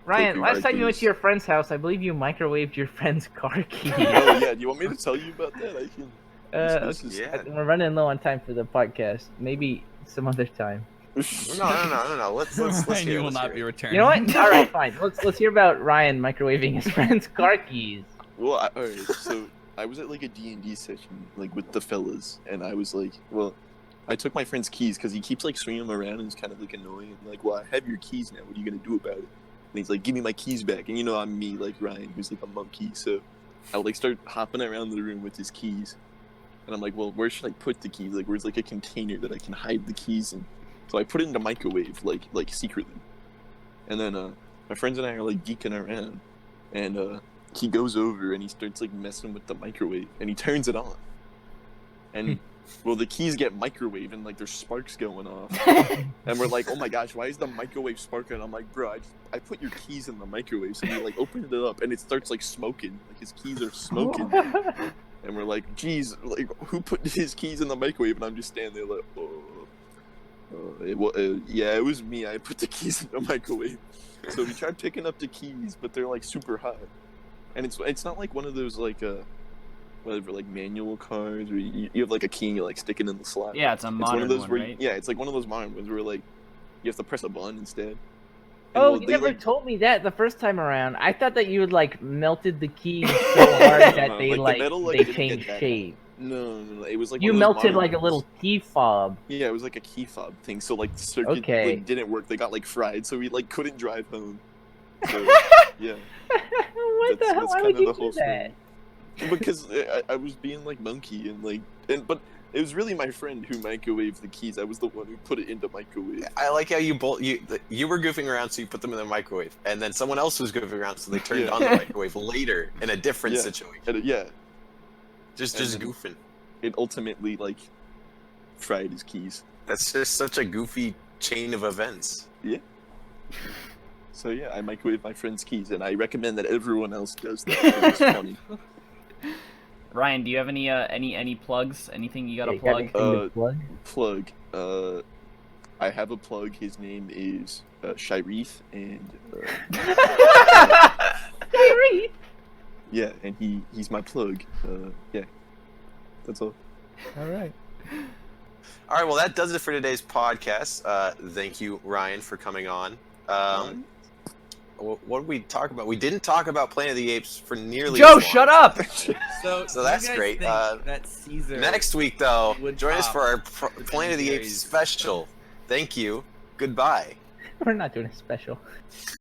Ryan, Poker last time you went arcades. to your friend's house, I believe you microwaved your friend's car key. Oh yeah, do you want me to tell you about that? I can. This is- Yeah. We're running low on time for the podcast. Maybe some other time. No. Let's Ryan, hear you it, will let's not hear be it. returning. You know what? All right, fine. Let's hear about Ryan microwaving his friend's car keys. Well, alright, so I was at like a D&D session, like with the fellas, and I was like, well, I took my friend's keys because he keeps like swinging them around and it's kind of like annoying. And like, well, I have your keys now. What are you gonna do about it? And he's like, give me my keys back. And you know, I'm me, like Ryan, who's like a monkey. So I would like start hopping around the room with his keys, and I'm like, well, where should I put the keys? Like, where's like a container that I can hide the keys in? So I put it in the microwave, like secretly. And then my friends and I are like geeking around, and he goes over and he starts like messing with the microwave, and he turns it on. And well, the keys get microwaved and like there's sparks going off. And we're like, oh my gosh, why is the microwave sparking? I'm like, bro, I put your keys in the microwave. So we like opened it up and it starts like smoking. Like his keys are smoking. And we're like, geez, like who put his keys in the microwave? And I'm just standing there like, yeah, it was me. I put the keys in the microwave. So we tried picking up the keys, but they're like super hot. And it's not like one of those like whatever, like manual cars where you have like a key and you like stick it in the slot. Yeah, it's a It's modern one of those one, where right? yeah, it's like one of those modern ones where like you have to press a button instead. And, Oh, well, you they, never like- told me that the first time around. I thought that you had like melted the keys so hard that No, they like, the like metal, like, they didn't changed get that shape. No, it was like You one of those melted modern like a ones. little key fob. Yeah, it was like a key fob thing. So like the circuit Okay. like, didn't work. They got like fried, so we like couldn't drive home. So yeah, What the hell? that's Why kind would of you the do whole that? story. Because I was being like monkey and like but it was really my friend who microwaved the keys. I was the one who put it in the microwave. I like how you were goofing around, so you put them in the microwave, and then someone else was goofing around, so they turned Yeah. on the microwave later in a different Yeah. situation. And yeah, Just And then- goofing. it ultimately like fried his keys. That's just such a goofy chain of events. So yeah, I microwave my friend's keys, and I recommend that everyone else does that. It's funny. Ryan, do you have any plugs? Anything you got to Yeah, you got plug? anything to plug? Plug. I have a plug. His name is Shireth, and Harry! yeah, and he's my plug. Yeah, that's all. All right. All right, well, that does it for today's podcast. Thank you, Ryan, for coming on. What did we talk about? We didn't talk about Planet of the Apes for nearly Joe, as long. shut up! So So that's great. That Caesar. Next week, though, Would join us pop for our the Planet of the Apes series. special. Thank you. Goodbye. We're not doing a special.